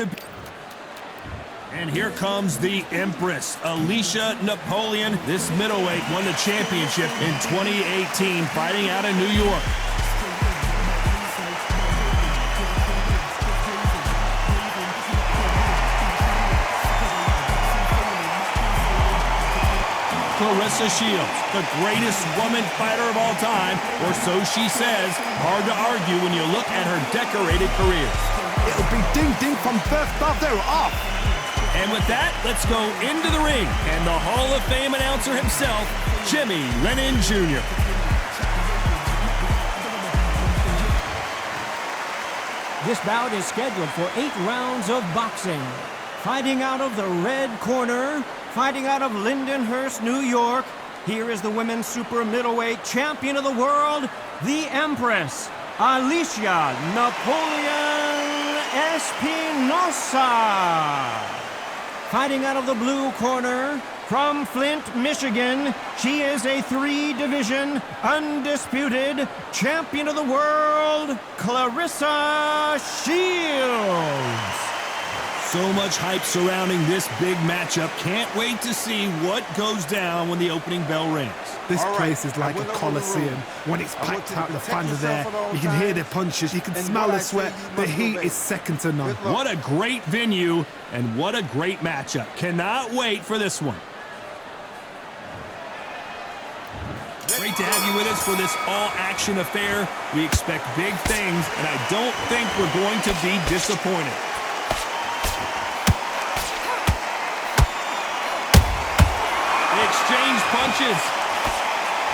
to be. And here comes the Empress, Alicia Napoleon. This middleweight won the championship in 2018, fighting out of New York. Claressa Shields, the greatest woman fighter of all time, or so she says. Hard to argue when you look at her decorated career. It'll be ding-ding from first off. They're off. And with that, let's go into the ring. And the Hall of Fame announcer himself, Jimmy Lennon Jr. This bout is scheduled for 8 rounds of boxing. Fighting out of the red corner, fighting out of Lindenhurst, New York, here is the women's super middleweight champion of the world, the Empress, Alicia Napoleon Espinosa. Fighting out of the blue corner, from Flint, Michigan, she is a 3-division, undisputed champion of the world, Claressa Shields. So much hype surrounding this big matchup. Can't wait to see what goes down when the opening bell rings. This place is like a coliseum. When it's packed out, the fans are there. You can hear the punches, you can smell the sweat. The heat is second to none. What a great venue, and what a great matchup. Cannot wait for this one. Great to have you with us for this all-action affair. We expect big things, and I don't think we're going to be disappointed. Exchange punches.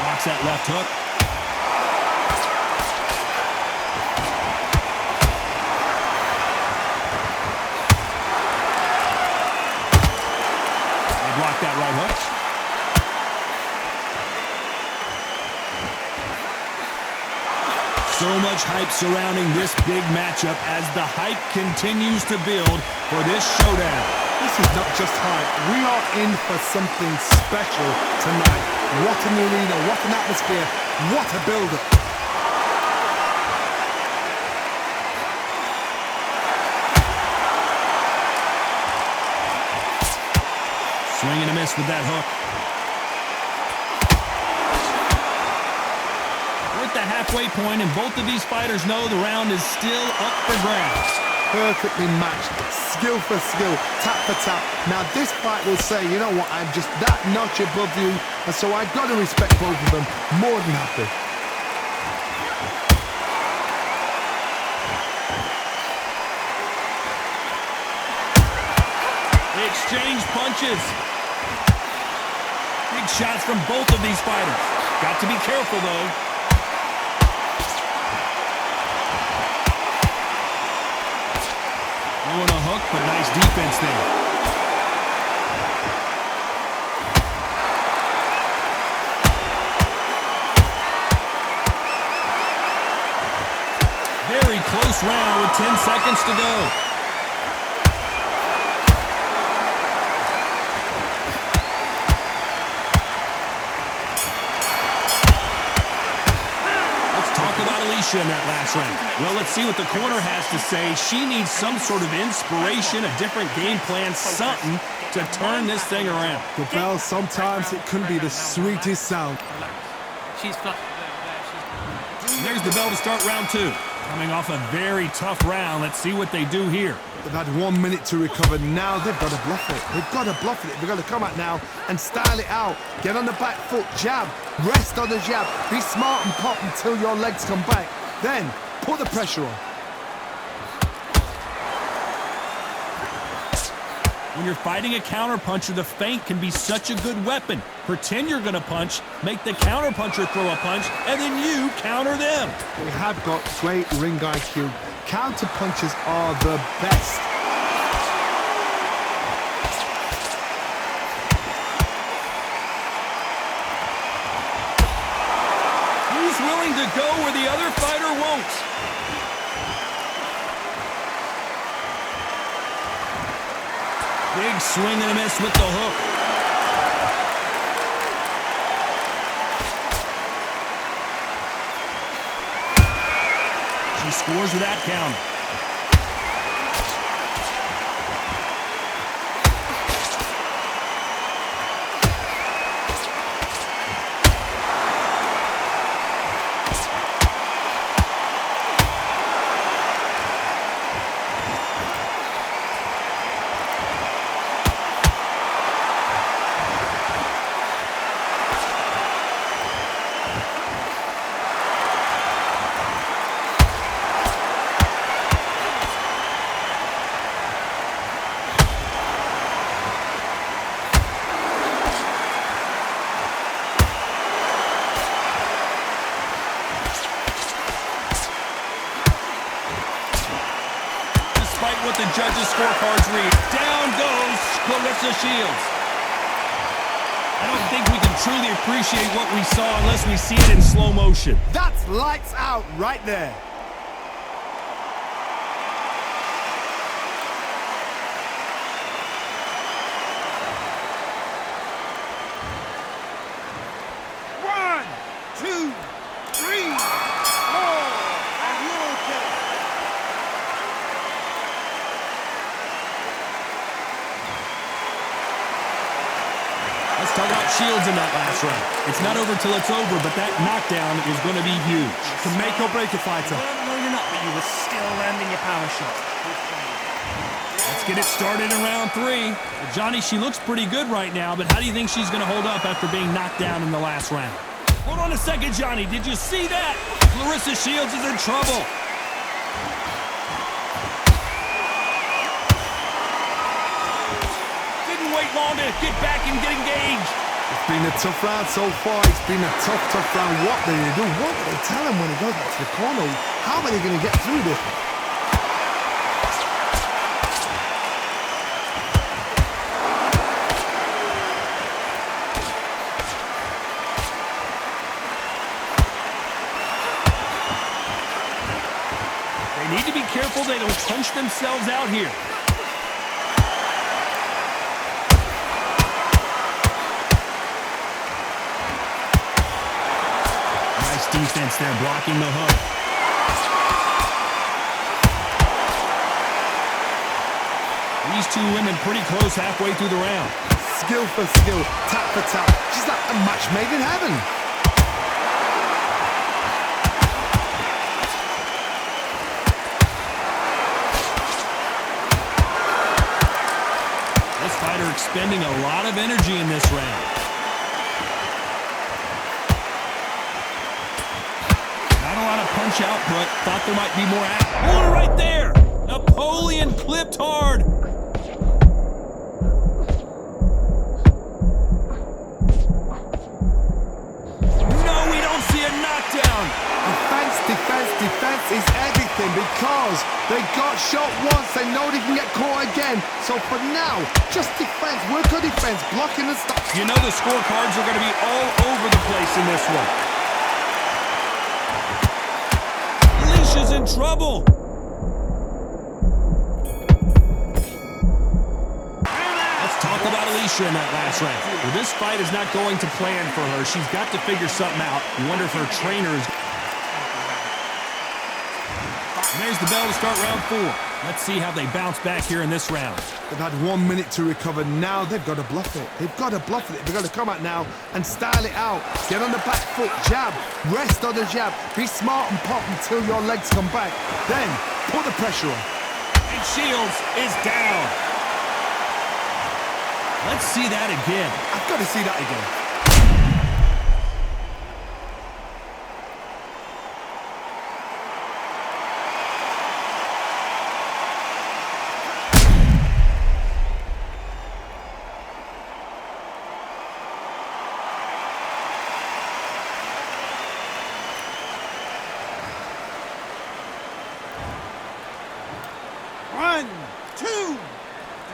Blocks that left hook. They block that right hook. So much hype surrounding this big matchup as the hype continues to build for this showdown. This is not just hype. We are in for something special tonight. What an arena, what an atmosphere, what a build-up. Swing and a miss with that hook. We're at the halfway point, and both of these fighters know the round is still up for grabs. Perfectly matched, skill for skill, tap for tap. Now this fight will say, you know what, I'm just that notch above you, and so I've got to respect both of them more than happy. They exchange punches. Big shots from both of these fighters. Got to be careful, though. Throwing a hook, but nice defense there. Very close round with 10 seconds to go. In that last round. Well, let's see what the corner has to say. She needs some sort of inspiration, a different game plan, something to turn this thing around. The bell, sometimes it can be the sweetest sound. She's flat. There's the bell to start round 2. Coming off a very tough round. Let's see what they do here. They've had 1 minute to recover. Now they've got to bluff it. They've got to bluff it. They've got to come out now and style it out. Get on the back foot, jab. Rest on the jab. Be smart and pop until your legs come back. Then put the pressure on. When you're fighting a counterpuncher, the feint can be such a good weapon. Pretend you're going to punch, make the counterpuncher throw a punch, and then you counter them. We have got great ring IQ. Counterpunchers are the best. Who's willing to go where the other fighter won't? Big swing and a miss with the hook. She scores with that counter. the scorecards read. Down goes Claressa Shields. I don't think we can truly appreciate what we saw unless we see it in slow motion. That's lights out right there. One, two, three, four, and you're okay. Let's talk about Shields in that last round. It's not over till it's over, but that knockdown is going to be huge. To make or break a fighter. No, you're not, but you were still landing your power shots. Let's get it started in round 3. Johnny, she looks pretty good right now, but how do you think she's going to hold up after being knocked down in the last round? Hold on a second, Johnny. Did you see that? Claressa Shields is in trouble. Didn't wait long to get back and get engaged. It's been a tough round so far. It's been a tough round. What do they do? What do they tell him when he goes back to the corner? How are they going to get through this? They need to be careful they don't punch themselves out here. Nice defense there, blocking the hook. These two women pretty close halfway through the round. Skill for skill, tap for tap. She's like a match made in heaven. This fighter expending a lot of energy in this round. Not a lot of punch output. Thought there might be more action. Oh, right there! Napoleon clipped hard. No, we don't see a knockdown. Defense is everything because they got shot once. They know they can get caught again. So for now, just defense. Work on defense, blocking and stuff. You know the scorecards are going to be all over the place in this one. Alicia's in trouble. Let's talk about Alicia in that last round. Well, this fight is not going to plan for her. She's got to figure something out. You wonder if her trainer is... And there's the bell to start round 4. Let's see how they bounce back here in this round. They've had 1 minute to recover. Now they've got to bluff it. They've got to bluff it. They've got to come out now and style it out. Get on the back foot, jab, rest on the jab. Be smart and pop until your legs come back. Then put the pressure on. And Shields is down. Let's see that again. I've got to see that again. One, two,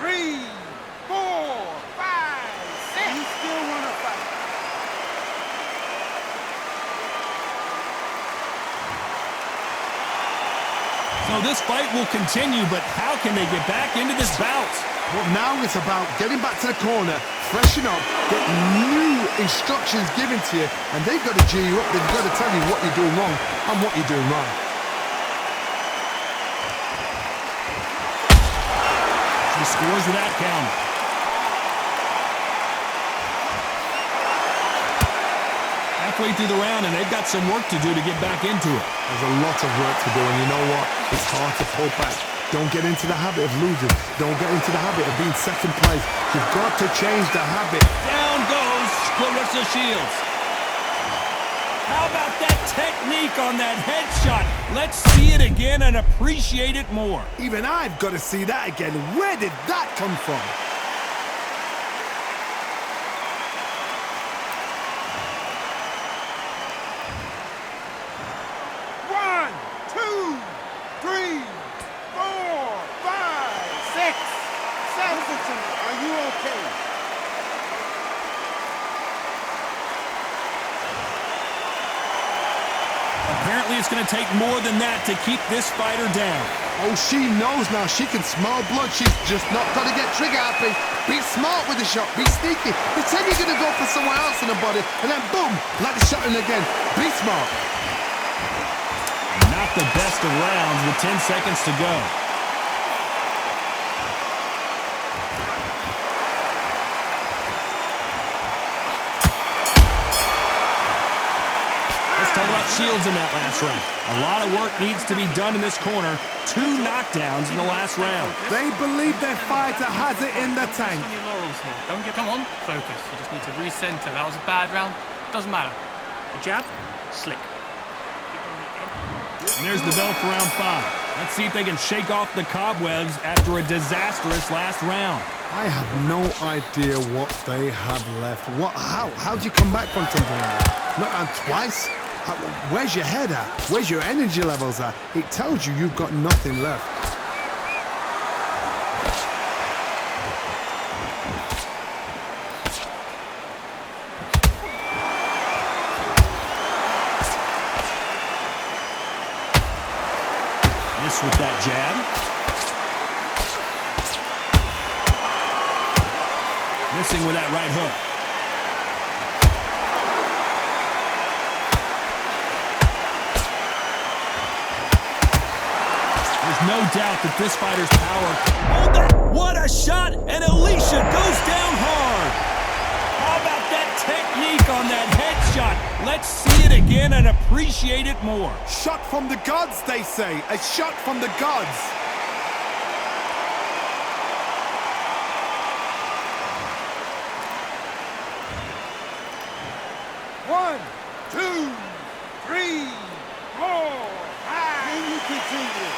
three, four, five, six. You still want to fight? So this fight will continue, but how can they get back into this bout? Well, now it's about getting back to the corner, freshen up, get new instructions given to you, and they've got to G you up. They've got to tell you what you're doing wrong and what you're doing right. She scores with that count. Halfway through the round, and they've got some work to do to get back into it. There's a lot of work to do, and you know what? It's hard to pull back. Don't get into the habit of losing. Don't get into the habit of being second place. You've got to change the habit. Down goes Claressa Shields. How about that technique on that headshot? Let's see it again and appreciate it more. Even I've got to see that again. Where did that come from? One, two, three, four, five, six. Listen to me. Are you okay? Apparently, it's going to take more than that to keep this fighter down. Oh, she knows now. She can smell blood. She's just not got to get trigger happy. Be smart with the shot. Be sneaky. Pretend you're going to go for someone else in the body, and then boom, let the shot in again. Be smart. Not the best of rounds with 10 seconds to go. Let's talk about Shields in that last round. A lot of work needs to be done in this corner. 2 knockdowns in the last round. They believe their fighter has it in the tank. On your laurels here. Don't get, come on, focus. You just need to recenter. That was a bad round. Doesn't matter. The jab, slick. And there's the bell for round 5. Let's see if they can shake off the cobwebs after a disastrous last round. I have no idea what they have left. How do you come back from something like that? Not round twice? Where's your head at? Where's your energy levels at? It tells you you've got nothing left. Miss with that jab. Missing with that right hook. There's no doubt that this fighter's power. Hold that! What a shot! And Alicia goes down hard. How about that technique on that headshot? Let's see it again and appreciate it more. Shot from the gods, they say. A shot from the gods. One, two, three, four, five. Can you continue?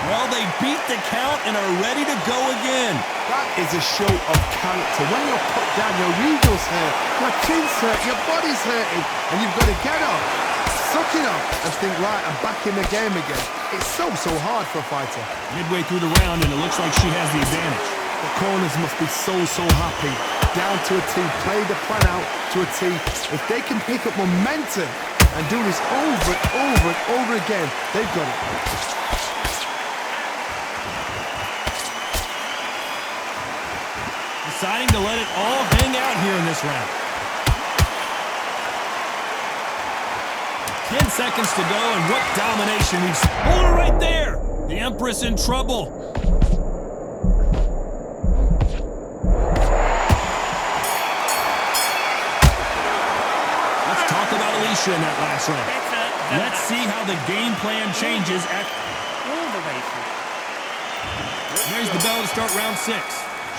Well, they beat the count and are ready to go again. That is a show of character. When you're put down, your eagles hurt, your chin's hurt, your body's hurting, and you've got to get up, suck it up, and think, right, I'm back in the game again. It's so hard for a fighter. Midway through the round, and it looks like she has the advantage. The corners must be so happy. Down to a T, play the plan out to a T. If they can pick up momentum and do this over and over and over again, they've got it. Deciding to let it all hang out here in this round. 10 seconds to go, and what domination we've seen. Hold her right there! The Empress in trouble. Let's talk about Alicia in that last round. Let's see how the game plan changes at... All the way through. There's the bell to start round 6.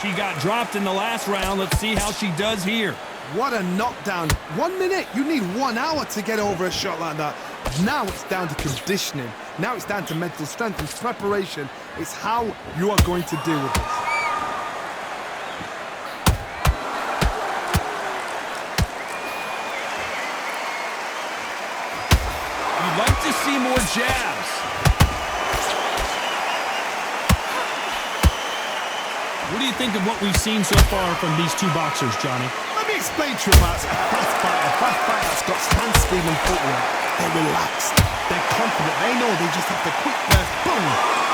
She got dropped in the last round. Let's see how she does here. What a knockdown. 1 minute, you need 1 hour to get over a shot like that. Now it's down to conditioning. Now it's down to mental strength and preparation. It's how you are going to deal with this. You'd like to see more jabs. What do you think of what we've seen so far from these two boxers, Johnny? Let me explain to you about a fast fighter that's got stand speed and footwork. They're relaxed. They're confident. They know they just have to quick burst, boom.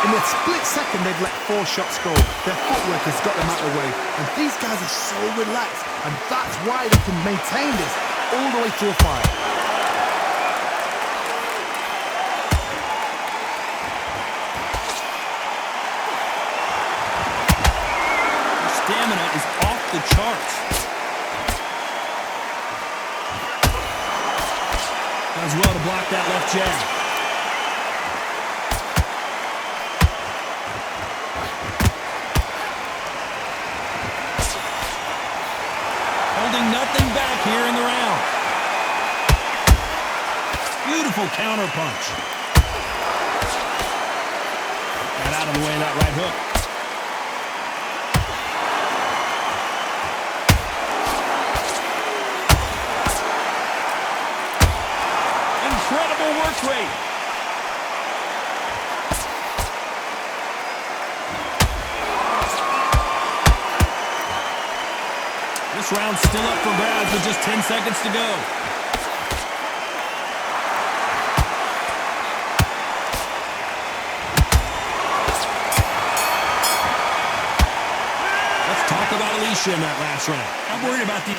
In a split second, they've let 4 shots go. Their footwork has got them out of the way. And these guys are so relaxed. And that's why they can maintain this all the way through a fight. Stamina is off the charts. Does well to block that left jab. Holding nothing back here in the round. Beautiful counter punch. Got out of the way of that right hook. Incredible work rate. last round still up for grabs with just 10 seconds to go. Let's talk about Alicia in that last round. I'm worried about the...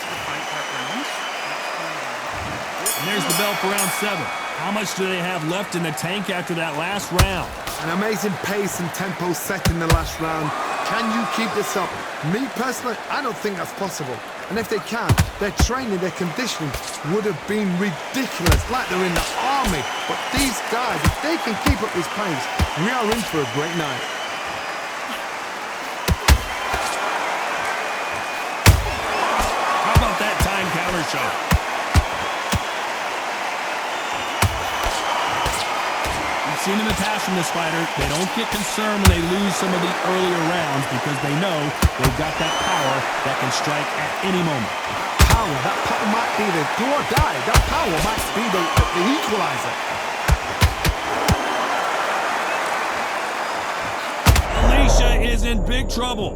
And there's the bell for round 7. How much do they have left in the tank after that last round? An amazing pace and tempo set in the last round. Can you keep this up? Me personally, I don't think that's possible. And if they can, their training, their conditioning would have been ridiculous, like they're in the army. But these guys, if they can keep up this pace, we are in for a great night. How about that time counter shot? Seen in the past from this fighter, they don't get concerned when they lose some of the earlier rounds because they know they've got that power that can strike at any moment. That power might be the do or die. That power might be the equalizer. Alicia is in big trouble.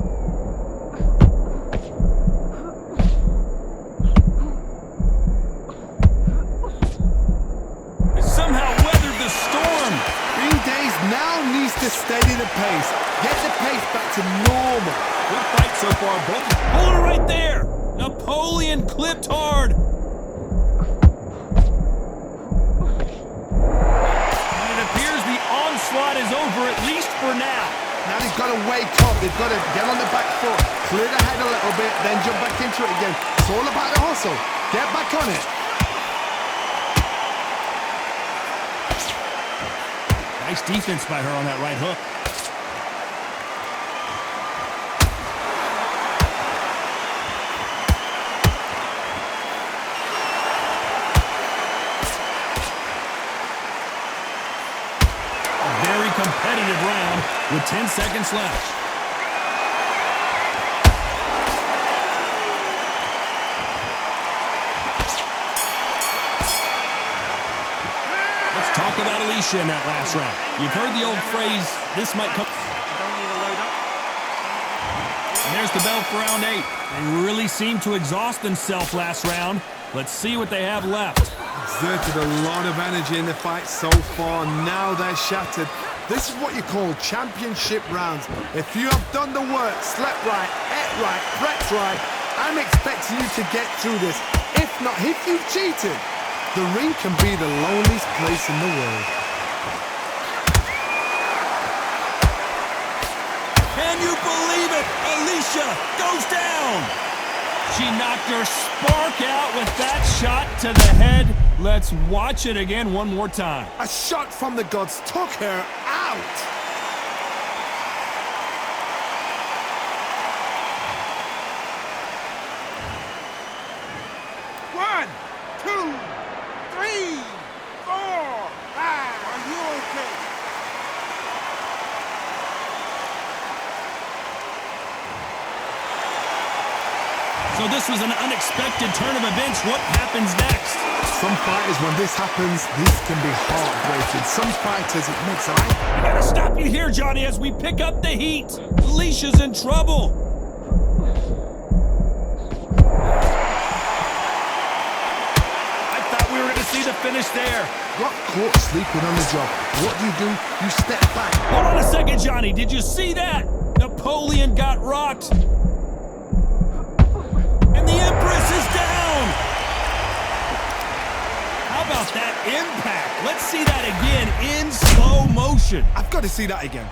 Somehow weathered the storm. B-Days now needs to steady the pace. Get the pace back to normal. Good fight so far, both. Hold it right there. Napoleon clipped hard. And it appears the onslaught is over, at least for now. Now they've got to wake up. They've got to get on the back foot, clear the head a little bit, then jump back into it again. It's all about the hustle. Get back on it. Nice defense by her on that right hook. A very competitive round with 10 seconds left. Talk about Alicia in that last round. You've heard the old phrase, this might come... And there's the bell for round 8. They really seemed to exhaust themselves last round. Let's see what they have left. Exerted a lot of energy in the fight so far. Now they're shattered. This is what you call championship rounds. If you have done the work, slept right, ate right, prepped right, I'm expecting you to get through this. If not, if you've cheated, the ring can be the loneliest place in the world. Can you believe it? Alicia goes down. She knocked her spark out with that shot to the head. Let's watch it again one more time. A shot from the gods took her out. One, two, 3, 4, 5. Are you okay? So this was an unexpected turn of events. What happens next? Some fighters, when this happens, this can be heartbreaking. Some fighters, it makes life. I gotta stop you here, Johnny, as we pick up the heat. Alicia's in trouble. I thought we were gonna see the finish there. Got caught sleeping on the job. What do? You step back. Hold on a second, Johnny. Did you see that? Napoleon got rocked. And the Empress is down. How about that impact? Let's see that again in slow motion. I've got to see that again.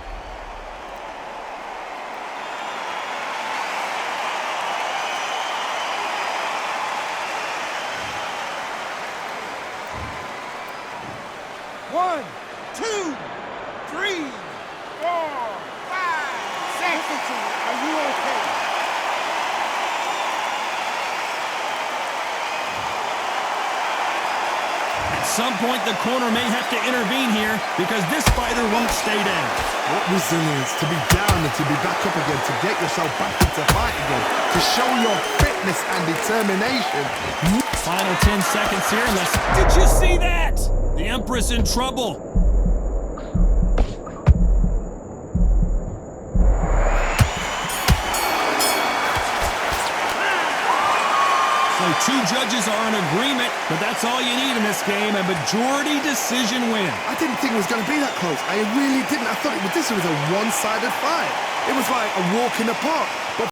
One, two, 3, 4, 5, 6. Are you okay? At some point, the corner may have to intervene here because this fighter won't stay down. What resilience to be down and to be back up again, to get yourself back into fight again, to show your fitness and determination. Final 10 seconds here. Did you see that? The Empress in trouble. two judges are in agreement, but that's all you need in this game, a majority decision win. I didn't think it was going to be that close. I really didn't. I thought this was a one-sided fight. It was like a walk in the park. But